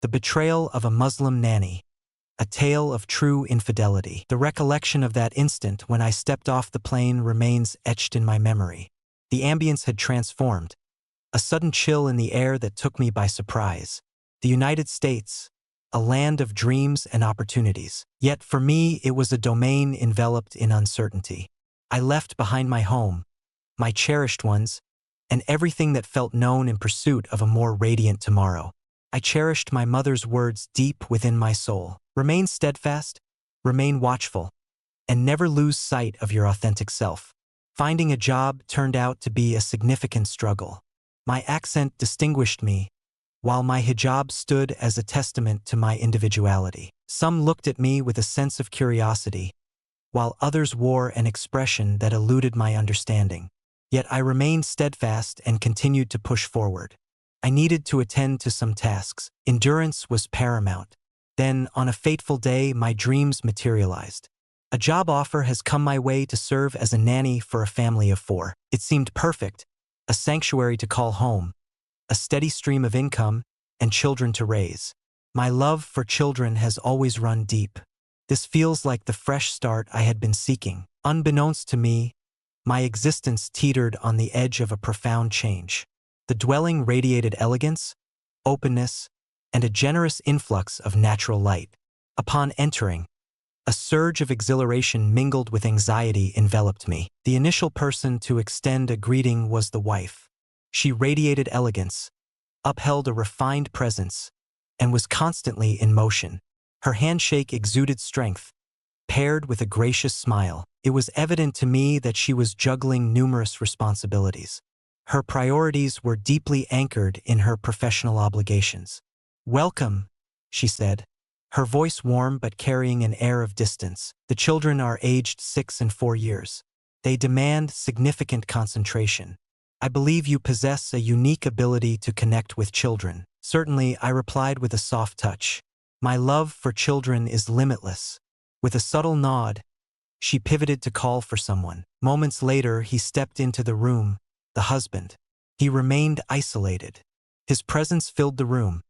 The Betrayal of a Muslim Nanny. A Tale of True Infidelity. The recollection of that instant when I stepped off the plane remains etched in my memory. The ambience had transformed, a sudden chill in the air that took me by surprise. The United States, a land of dreams and opportunities. Yet for me, it was a domain enveloped in uncertainty. I left behind my home, my cherished ones, and everything that felt known in pursuit of a more radiant tomorrow. I cherished my mother's words deep within my soul. Remain steadfast, remain watchful, and never lose sight of your authentic self. Finding a job turned out to be a significant struggle. My accent distinguished me, while my hijab stood as a testament to my individuality. Some looked at me with a sense of curiosity, while others wore an expression that eluded my understanding. Yet I remained steadfast and continued to push forward. I needed to attend to some tasks. Endurance was paramount. Then, on a fateful day, my dreams materialized. A job offer has come my way to serve as a nanny for a family of 4. It seemed perfect, a sanctuary to call home, a steady stream of income, and children to raise. My love for children has always run deep. This feels like the fresh start I had been seeking. Unbeknownst to me, my existence teetered on the edge of a profound change. The dwelling radiated elegance, openness, and a generous influx of natural light. Upon entering, a surge of exhilaration mingled with anxiety enveloped me. The initial person to extend a greeting was the wife. She radiated elegance, upheld a refined presence, and was constantly in motion. Her handshake exuded strength, paired with a gracious smile. It was evident to me that she was juggling numerous responsibilities. Her priorities were deeply anchored in her professional obligations. "Welcome," she said, her voice warm but carrying an air of distance. "The children are aged 6 and 4 years. They demand significant concentration. I believe you possess a unique ability to connect with children." "Certainly," I replied with a soft touch. "My love for children is limitless." With a subtle nod, she pivoted to call for someone. Moments later, he stepped into the room, the husband. He remained isolated. His presence filled the room,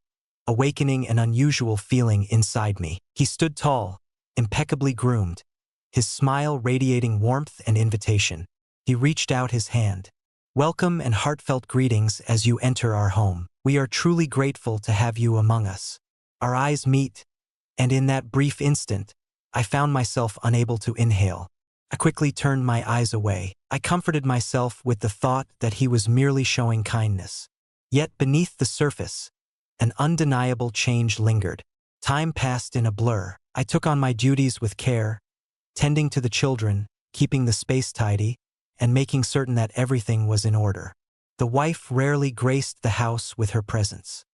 awakening an unusual feeling inside me. He stood tall, impeccably groomed, his smile radiating warmth and invitation. He reached out his hand. "Welcome and heartfelt greetings as you enter our home. We are truly grateful to have you among us." Our eyes meet, and in that brief instant, I found myself unable to inhale. I quickly turned my eyes away. I comforted myself with the thought that he was merely showing kindness. Yet beneath the surface, an undeniable change lingered. Time passed in a blur. I took on my duties with care, tending to the children, keeping the space tidy, and making certain that everything was in order. The wife rarely graced the house with her presence.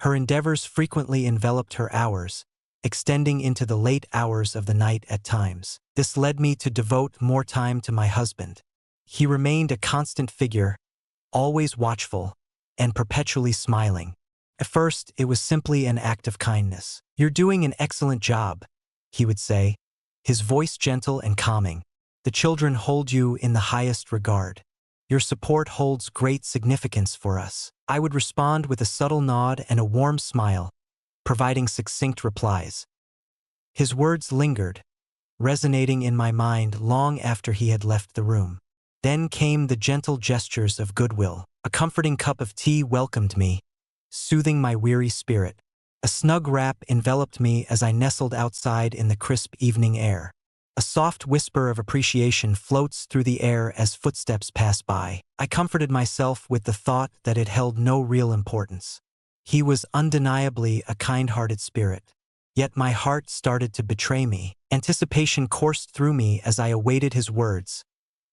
Her endeavors frequently enveloped her hours, extending into the late hours of the night at times. This led me to devote more time to my husband. He remained a constant figure, always watchful, and perpetually smiling. At first, it was simply an act of kindness. "You're doing an excellent job," he would say, his voice gentle and calming. "The children hold you in the highest regard. Your support holds great significance for us." I would respond with a subtle nod and a warm smile, providing succinct replies. His words lingered, resonating in my mind long after he had left the room. Then came the gentle gestures of goodwill. A comforting cup of tea welcomed me, soothing my weary spirit. A snug wrap enveloped me as I nestled outside in the crisp evening air. A soft whisper of appreciation floats through the air as footsteps pass by. I comforted myself with the thought that it held no real importance. He was undeniably a kind-hearted spirit. Yet my heart started to betray me. Anticipation coursed through me as I awaited his words,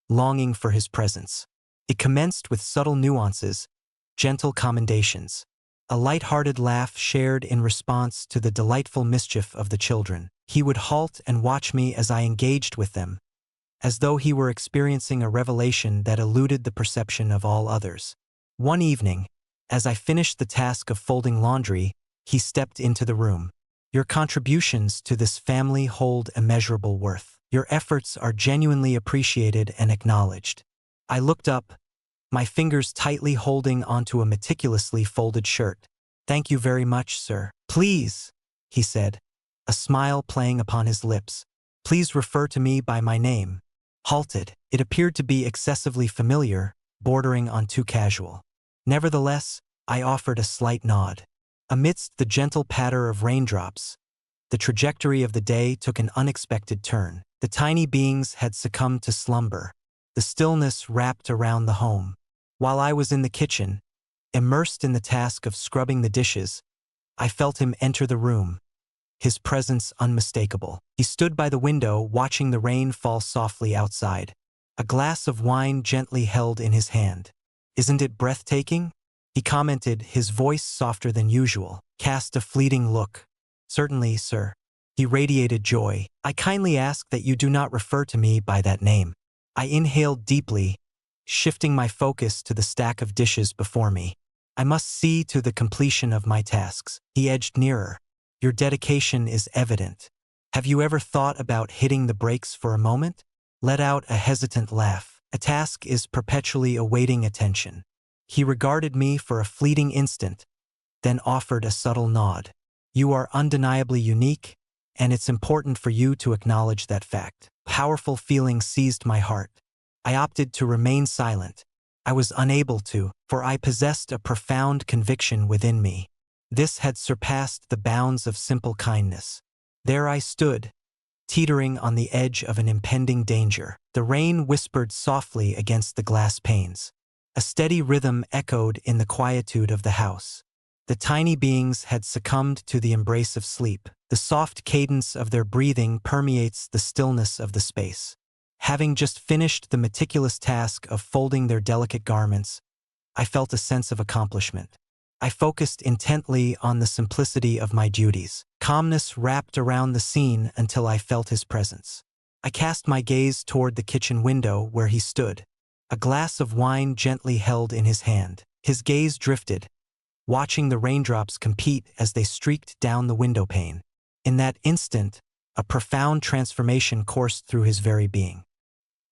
longing for his presence. It commenced with subtle nuances, gentle commendations. A light-hearted laugh shared in response to the delightful mischief of the children. He would halt and watch me as I engaged with them, as though he were experiencing a revelation that eluded the perception of all others. One evening, as I finished the task of folding laundry, he stepped into the room. "Your contributions to this family hold immeasurable worth. Your efforts are genuinely appreciated and acknowledged." I looked up, my fingers tightly holding onto a meticulously folded shirt. "Thank you very much, sir." "Please," he said, a smile playing upon his lips. "Please refer to me by my name." Halted. It appeared to be excessively familiar, bordering on too casual. Nevertheless, I offered a slight nod. Amidst the gentle patter of raindrops, the trajectory of the day took an unexpected turn. The tiny beings had succumbed to slumber. The stillness wrapped around the home. While I was in the kitchen, immersed in the task of scrubbing the dishes, I felt him enter the room, his presence unmistakable. He stood by the window, watching the rain fall softly outside, a glass of wine gently held in his hand. "Isn't it breathtaking?" he commented, his voice softer than usual. Cast a fleeting look. "Certainly, sir." He radiated joy. "I kindly ask that you do not refer to me by that name." I inhaled deeply, shifting my focus to the stack of dishes before me. "I must see to the completion of my tasks." He edged nearer. "Your dedication is evident. Have you ever thought about hitting the brakes for a moment?" Let out a hesitant laugh. "A task is perpetually awaiting attention." He regarded me for a fleeting instant, then offered a subtle nod. "You are undeniably unique, and it's important for you to acknowledge that fact." Powerful feeling seized my heart. I opted to remain silent. I was unable to, for I possessed a profound conviction within me. This had surpassed the bounds of simple kindness. There I stood, teetering on the edge of an impending danger. The rain whispered softly against the glass panes. A steady rhythm echoed in the quietude of the house. The tiny beings had succumbed to the embrace of sleep. The soft cadence of their breathing permeates the stillness of the space. Having just finished the meticulous task of folding their delicate garments, I felt a sense of accomplishment. I focused intently on the simplicity of my duties. Calmness wrapped around the scene until I felt his presence. I cast my gaze toward the kitchen window where he stood, a glass of wine gently held in his hand. His gaze drifted, watching the raindrops compete as they streaked down the window pane. In that instant, a profound transformation coursed through his very being.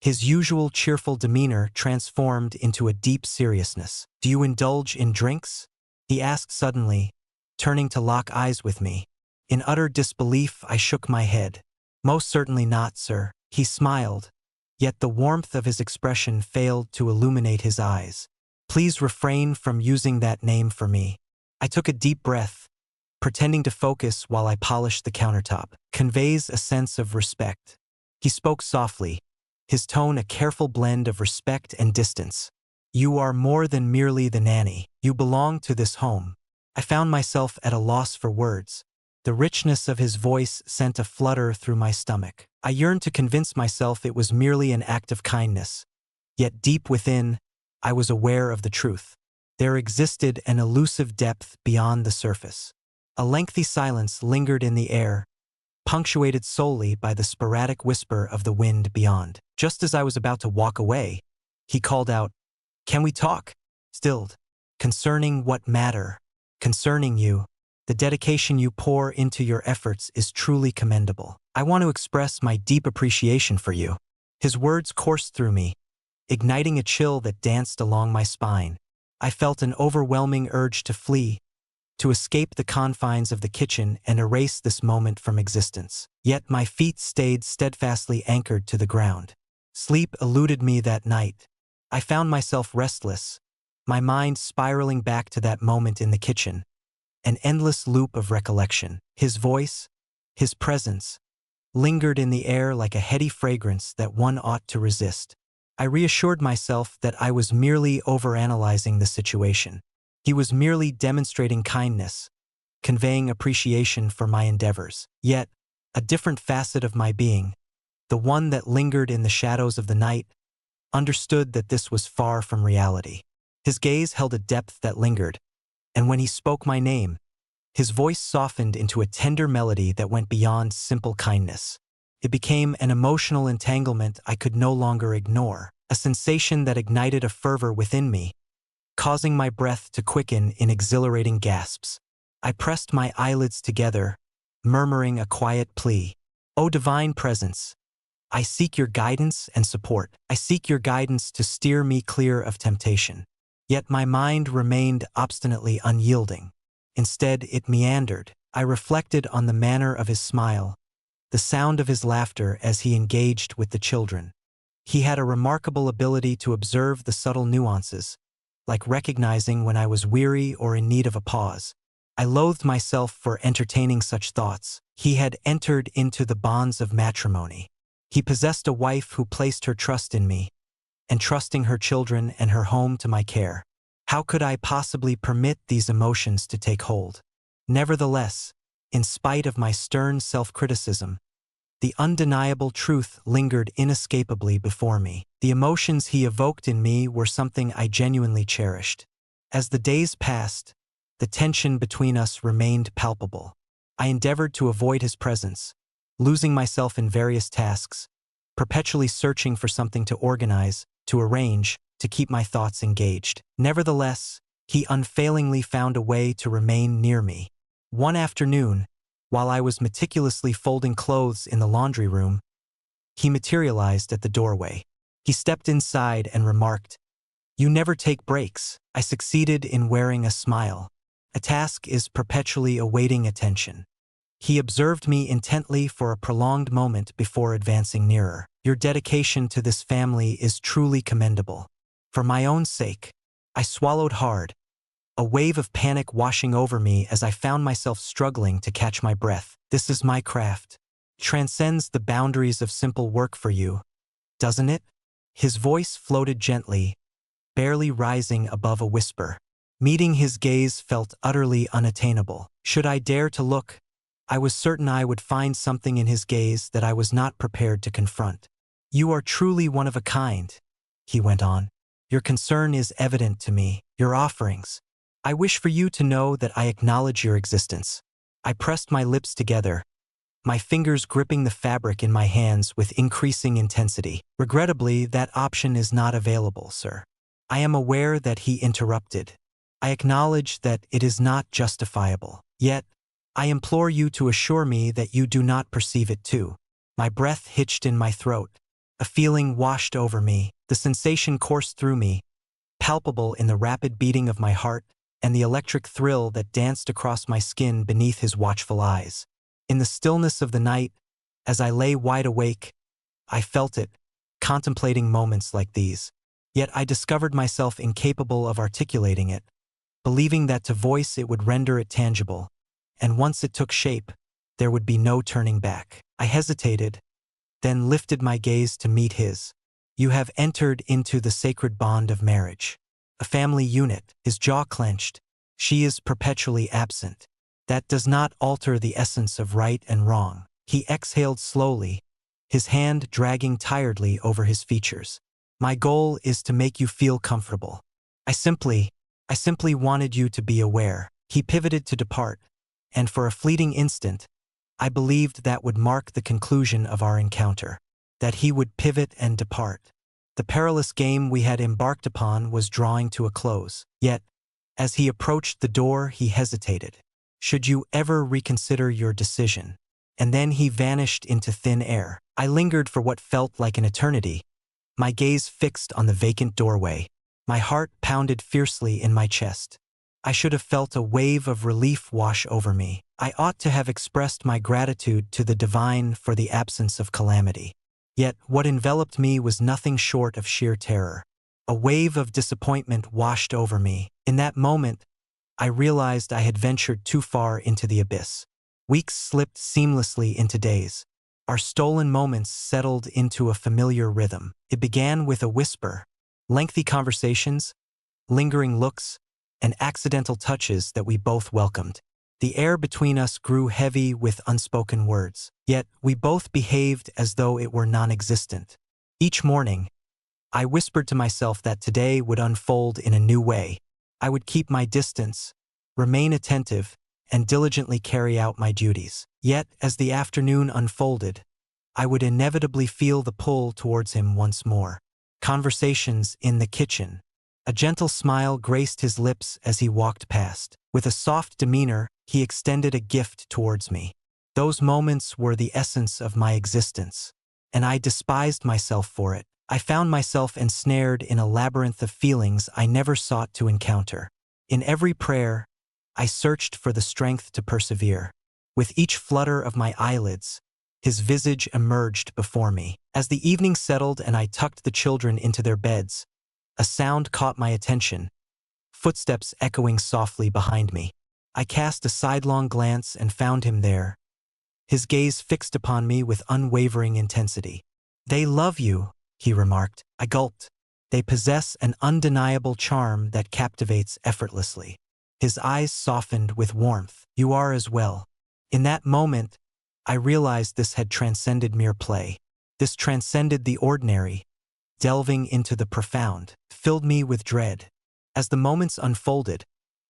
His usual cheerful demeanor transformed into a deep seriousness. "Do you indulge in drinks?" he asked suddenly, turning to lock eyes with me. In utter disbelief, I shook my head. "Most certainly not, sir." He smiled, yet the warmth of his expression failed to illuminate his eyes. "Please refrain from using that name for me." I took a deep breath, pretending to focus while I polished the countertop. "Conveys a sense of respect." He spoke softly, his tone a careful blend of respect and distance. "You are more than merely the nanny. You belong to this home." I found myself at a loss for words. The richness of his voice sent a flutter through my stomach. I yearned to convince myself it was merely an act of kindness. Yet deep within, I was aware of the truth. There existed an elusive depth beyond the surface. A lengthy silence lingered in the air, punctuated solely by the sporadic whisper of the wind beyond. Just as I was about to walk away, he called out, "Can we talk?" Stilled. "Concerning what matter?" "Concerning you. The dedication you pour into your efforts is truly commendable. I want to express my deep appreciation for you." His words coursed through me, igniting a chill that danced along my spine. I felt an overwhelming urge to flee, to escape the confines of the kitchen and erase this moment from existence. Yet my feet stayed steadfastly anchored to the ground. Sleep eluded me that night. I found myself restless, my mind spiraling back to that moment in the kitchen, an endless loop of recollection. His voice, his presence, lingered in the air like a heady fragrance that one ought to resist. I reassured myself that I was merely overanalyzing the situation. He was merely demonstrating kindness, conveying appreciation for my endeavors. Yet, a different facet of my being, the one that lingered in the shadows of the night, understood that this was far from reality. His gaze held a depth that lingered, and when he spoke my name, his voice softened into a tender melody that went beyond simple kindness. It became an emotional entanglement I could no longer ignore, a sensation that ignited a fervor within me, causing my breath to quicken in exhilarating gasps. I pressed my eyelids together, murmuring a quiet plea. "O divine presence, I seek your guidance and support. I seek your guidance to steer me clear of temptation." Yet my mind remained obstinately unyielding. Instead, it meandered, I reflected on the manner of his smile, the sound of his laughter as he engaged with the children. He had a remarkable ability to observe the subtle nuances, like recognizing when I was weary or in need of a pause. I loathed myself for entertaining such thoughts. He had entered into the bonds of matrimony. He possessed a wife who placed her trust in me, entrusting her children and her home to my care. How could I possibly permit these emotions to take hold? Nevertheless, in spite of my stern self-criticism, the undeniable truth lingered inescapably before me. The emotions he evoked in me were something I genuinely cherished. As the days passed, the tension between us remained palpable. I endeavored to avoid his presence, losing myself in various tasks, perpetually searching for something to organize, to arrange, to keep my thoughts engaged. Nevertheless, he unfailingly found a way to remain near me. One afternoon, while I was meticulously folding clothes in the laundry room, he materialized at the doorway. He stepped inside and remarked, "You never take breaks." I succeeded in wearing a smile. A task is perpetually awaiting attention. He observed me intently for a prolonged moment before advancing nearer. "Your dedication to this family is truly commendable." For my own sake, I swallowed hard, a wave of panic washing over me as I found myself struggling to catch my breath. "This is my craft. Transcends the boundaries of simple work for you, doesn't it?" His voice floated gently, barely rising above a whisper. Meeting his gaze felt utterly unattainable. Should I dare to look, I was certain I would find something in his gaze that I was not prepared to confront. "You are truly one of a kind," he went on. "Your concern is evident to me, your offerings. I wish for you to know that I acknowledge your existence." I pressed my lips together, my fingers gripping the fabric in my hands with increasing intensity. "Regrettably, that option is not available, sir." I am aware that he interrupted. "I acknowledge that it is not justifiable. Yet, I implore you to assure me that you do not perceive it too." My breath hitched in my throat. A feeling washed over me. The sensation coursed through me, palpable in the rapid beating of my heart and the electric thrill that danced across my skin beneath his watchful eyes. In the stillness of the night, as I lay wide awake, I felt it, contemplating moments like these. Yet I discovered myself incapable of articulating it, believing that to voice it would render it tangible, and once it took shape, there would be no turning back. I hesitated, then lifted my gaze to meet his. "You have entered into the sacred bond of marriage. A family unit." His jaw clenched. "She is perpetually absent. That does not alter the essence of right and wrong." He exhaled slowly, his hand dragging tiredly over his features. "My goal is to make you feel comfortable. I simply wanted you to be aware." He pivoted to depart, and for a fleeting instant, I believed that would mark the conclusion of our encounter, that he would pivot and depart. The perilous game we had embarked upon was drawing to a close. Yet, as he approached the door, he hesitated. "Should you ever reconsider your decision?" And then he vanished into thin air. I lingered for what felt like an eternity, my gaze fixed on the vacant doorway. My heart pounded fiercely in my chest. I should have felt a wave of relief wash over me. I ought to have expressed my gratitude to the divine for the absence of calamity. Yet what enveloped me was nothing short of sheer terror. A wave of disappointment washed over me. In that moment, I realized I had ventured too far into the abyss. Weeks slipped seamlessly into days. Our stolen moments settled into a familiar rhythm. It began with a whisper, lengthy conversations, lingering looks, and accidental touches that we both welcomed. The air between us grew heavy with unspoken words, yet we both behaved as though it were non-existent. Each morning, I whispered to myself that today would unfold in a new way. I would keep my distance, remain attentive, and diligently carry out my duties. Yet, as the afternoon unfolded, I would inevitably feel the pull towards him once more. Conversations in the kitchen. A gentle smile graced his lips as he walked past. With a soft demeanor, he extended a gift towards me. Those moments were the essence of my existence, and I despised myself for it. I found myself ensnared in a labyrinth of feelings I never sought to encounter. In every prayer, I searched for the strength to persevere. With each flutter of my eyelids, his visage emerged before me. As the evening settled and I tucked the children into their beds, a sound caught my attention, footsteps echoing softly behind me. I cast a sidelong glance and found him there, his gaze fixed upon me with unwavering intensity. "They love you," he remarked. I gulped. "They possess an undeniable charm that captivates effortlessly." His eyes softened with warmth. "You are as well." In that moment, I realized this had transcended mere play. This transcended the ordinary, delving into the profound, filled me with dread. As the moments unfolded,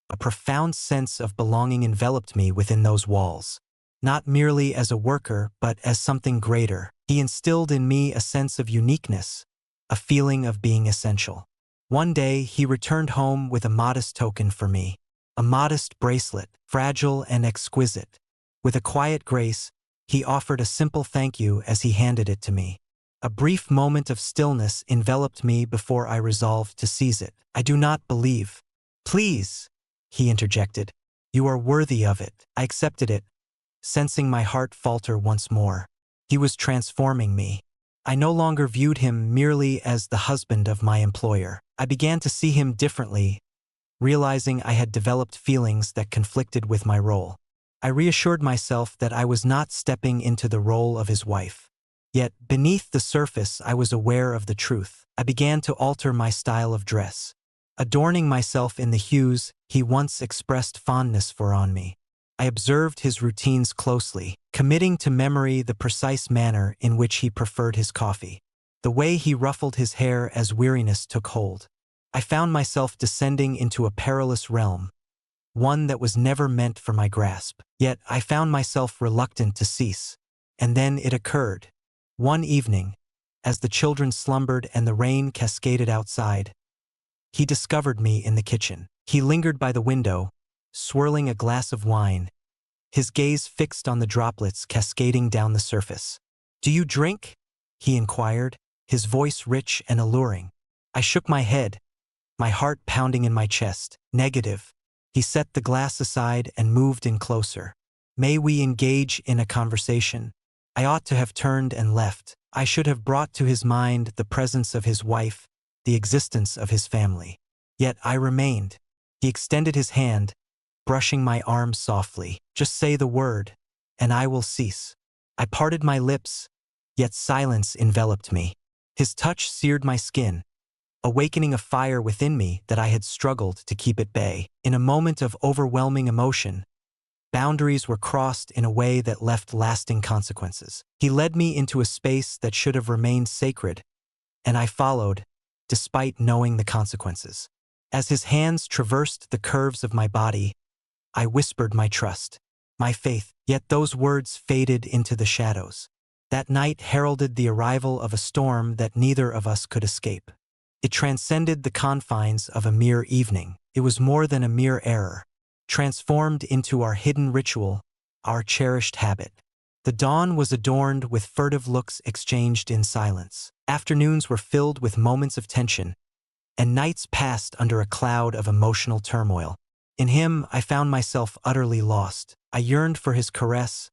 a profound sense of belonging enveloped me within those walls. Not merely as a worker, but as something greater. He instilled in me a sense of uniqueness, a feeling of being essential. One day, he returned home with a modest token for me. A modest bracelet, fragile and exquisite. With a quiet grace, he offered a simple thank you as he handed it to me. A brief moment of stillness enveloped me before I resolved to seize it. "I do not believe." "Please," he interjected. "You are worthy of it." I accepted it, sensing my heart falter once more. He was transforming me. I no longer viewed him merely as the husband of my employer. I began to see him differently, realizing I had developed feelings that conflicted with my role. I reassured myself that I was not stepping into the role of his wife. Yet, beneath the surface, I was aware of the truth. I began to alter my style of dress, adorning myself in the hues he once expressed fondness for on me. I observed his routines closely, committing to memory the precise manner in which he preferred his coffee, the way he ruffled his hair as weariness took hold. I found myself descending into a perilous realm, one that was never meant for my grasp. Yet I found myself reluctant to cease. And then it occurred. One evening, as the children slumbered and the rain cascaded outside, he discovered me in the kitchen. He lingered by the window, swirling a glass of wine, his gaze fixed on the droplets cascading down the surface. "Do you drink?" he inquired, his voice rich and alluring. I shook my head, my heart pounding in my chest. "Negative." He set the glass aside and moved in closer. "May we engage in a conversation?" I ought to have turned and left. I should have brought to his mind the presence of his wife, the existence of his family. Yet I remained. He extended his hand, brushing my arm softly. "Just say the word, and I will cease." I parted my lips, yet silence enveloped me. His touch seared my skin, awakening a fire within me that I had struggled to keep at bay. In a moment of overwhelming emotion, boundaries were crossed in a way that left lasting consequences. He led me into a space that should have remained sacred, and I followed, despite knowing the consequences. As his hands traversed the curves of my body, I whispered my trust, my faith, yet those words faded into the shadows. That night heralded the arrival of a storm that neither of us could escape. It transcended the confines of a mere evening. It was more than a mere error, transformed into our hidden ritual, our cherished habit. The dawn was adorned with furtive looks exchanged in silence. Afternoons were filled with moments of tension, and nights passed under a cloud of emotional turmoil. In him, I found myself utterly lost. I yearned for his caress,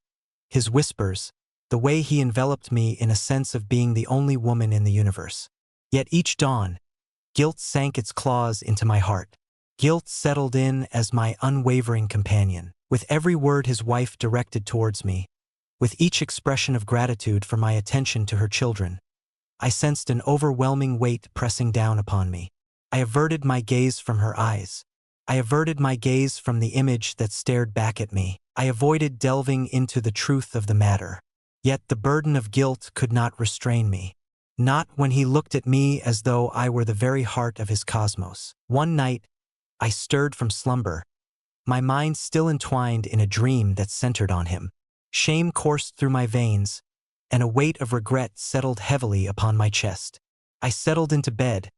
his whispers, the way he enveloped me in a sense of being the only woman in the universe. Yet each dawn, guilt sank its claws into my heart. Guilt settled in as my unwavering companion. With every word his wife directed towards me, with each expression of gratitude for my attention to her children, I sensed an overwhelming weight pressing down upon me. I averted my gaze from her eyes. I averted my gaze from the image that stared back at me. I avoided delving into the truth of the matter. Yet the burden of guilt could not restrain me. Not when he looked at me as though I were the very heart of his cosmos. One night, I stirred from slumber, my mind still entwined in a dream that centered on him. Shame coursed through my veins, and a weight of regret settled heavily upon my chest. I settled into bed,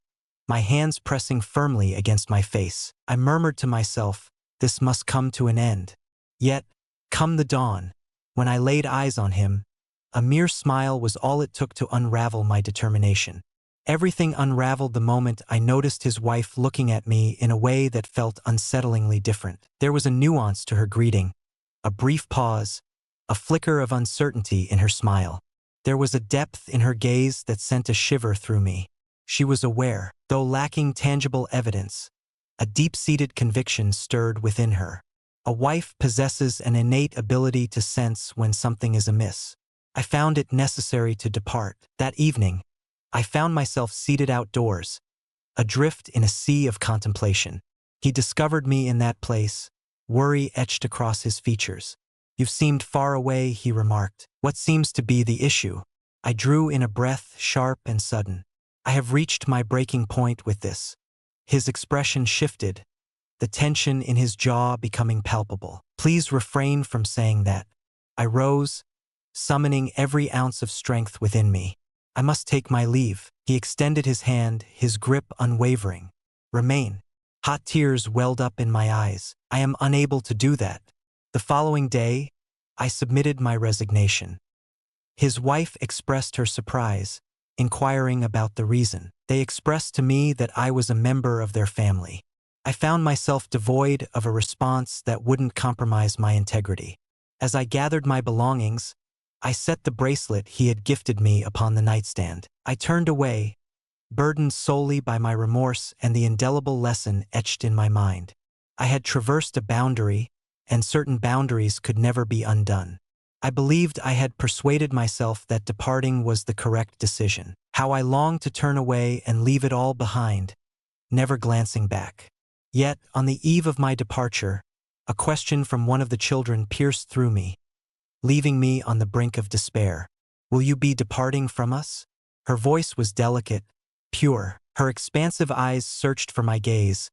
my hands pressing firmly against my face. I murmured to myself, this must come to an end. Yet, come the dawn, when I laid eyes on him, a mere smile was all it took to unravel my determination. Everything unraveled the moment I noticed his wife looking at me in a way that felt unsettlingly different. There was a nuance to her greeting, a brief pause, a flicker of uncertainty in her smile. There was a depth in her gaze that sent a shiver through me. She was aware, though lacking tangible evidence. A deep-seated conviction stirred within her. A wife possesses an innate ability to sense when something is amiss. I found it necessary to depart. That evening, I found myself seated outdoors, adrift in a sea of contemplation. He discovered me in that place, worry etched across his features. "You've seemed far away," he remarked. "What seems to be the issue?" I drew in a breath, sharp and sudden. "I have reached my breaking point with this." His expression shifted, the tension in his jaw becoming palpable. "Please refrain from saying that." I rose, summoning every ounce of strength within me. "I must take my leave." He extended his hand, his grip unwavering. "Remain." Hot tears welled up in my eyes. "I am unable to do that." The following day, I submitted my resignation. His wife expressed her surprise, inquiring about the reason. They expressed to me that I was a member of their family. I found myself devoid of a response that wouldn't compromise my integrity. As I gathered my belongings, I set the bracelet he had gifted me upon the nightstand. I turned away, burdened solely by my remorse and the indelible lesson etched in my mind. I had traversed a boundary, and certain boundaries could never be undone. I believed I had persuaded myself that departing was the correct decision. How I longed to turn away and leave it all behind, never glancing back. Yet, on the eve of my departure, a question from one of the children pierced through me, leaving me on the brink of despair. "Will you be departing from us?" Her voice was delicate, pure. Her expansive eyes searched for my gaze,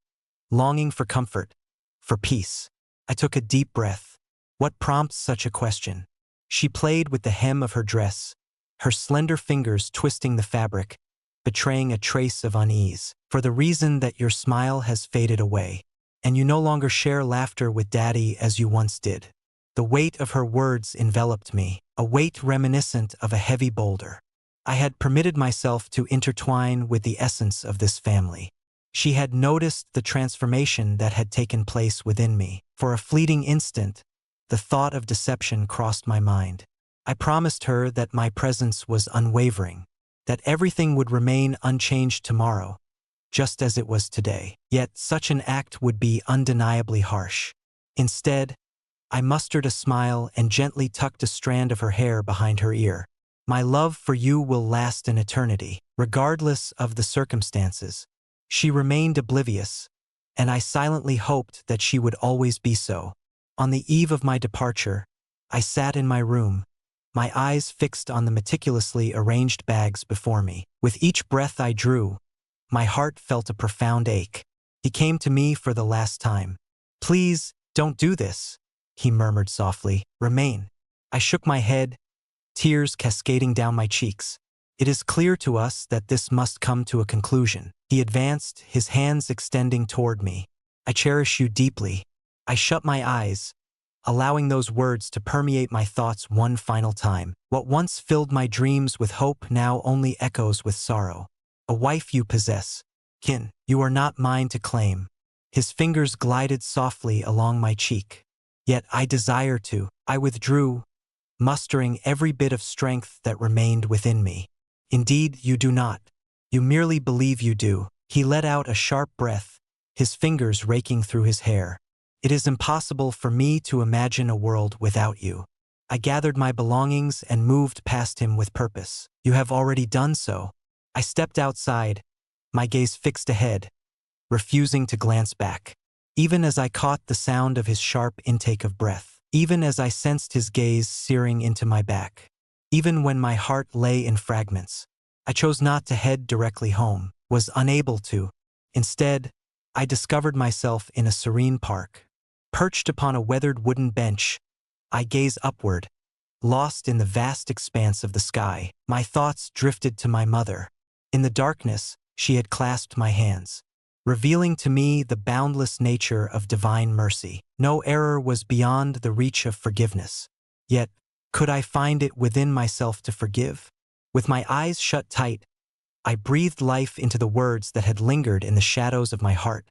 longing for comfort, for peace. I took a deep breath. What prompts such a question? She played with the hem of her dress, her slender fingers twisting the fabric, betraying a trace of unease. "For the reason that your smile has faded away, and you no longer share laughter with Daddy as you once did." The weight of her words enveloped me, a weight reminiscent of a heavy boulder. I had permitted myself to intertwine with the essence of this family. She had noticed the transformation that had taken place within me. For a fleeting instant, the thought of deception crossed my mind. I promised her that my presence was unwavering, that everything would remain unchanged tomorrow, just as it was today. Yet such an act would be undeniably harsh. Instead, I mustered a smile and gently tucked a strand of her hair behind her ear. "My love for you will last an eternity, regardless of the circumstances." She remained oblivious, and I silently hoped that she would always be so. On the eve of my departure, I sat in my room, my eyes fixed on the meticulously arranged bags before me. With each breath I drew, my heart felt a profound ache. He came to me for the last time. "Please, don't do this," he murmured softly. "Remain." I shook my head, tears cascading down my cheeks. "It is clear to us that this must come to a conclusion." He advanced, his hands extending toward me. "I cherish you deeply." I shut my eyes, allowing those words to permeate my thoughts one final time. What once filled my dreams with hope now only echoes with sorrow. "A wife you possess, Kin. You are not mine to claim." His fingers glided softly along my cheek. "Yet I desire to." I withdrew, mustering every bit of strength that remained within me. "Indeed, you do not. You merely believe you do." He let out a sharp breath, his fingers raking through his hair. "It is impossible for me to imagine a world without you." I gathered my belongings and moved past him with purpose. "You have already done so." I stepped outside, my gaze fixed ahead, refusing to glance back. Even as I caught the sound of his sharp intake of breath, even as I sensed his gaze searing into my back, even when my heart lay in fragments, I chose not to head directly home, was unable to. Instead, I discovered myself in a serene park. Perched upon a weathered wooden bench, I gazed upward, lost in the vast expanse of the sky. My thoughts drifted to my mother. In the darkness, she had clasped my hands, revealing to me the boundless nature of divine mercy. No error was beyond the reach of forgiveness. Yet, could I find it within myself to forgive? With my eyes shut tight, I breathed life into the words that had lingered in the shadows of my heart.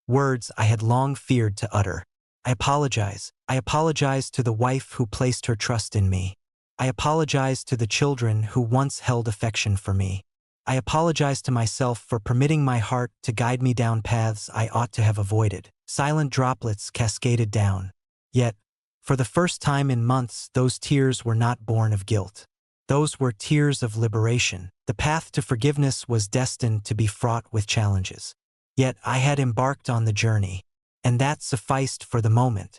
Words I had long feared to utter. I apologize. I apologize to the wife who placed her trust in me. I apologize to the children who once held affection for me. I apologize to myself for permitting my heart to guide me down paths I ought to have avoided. Silent droplets cascaded down. Yet, for the first time in months, those tears were not born of guilt. Those were tears of liberation. The path to forgiveness was destined to be fraught with challenges. Yet I had embarked on the journey, and that sufficed for the moment.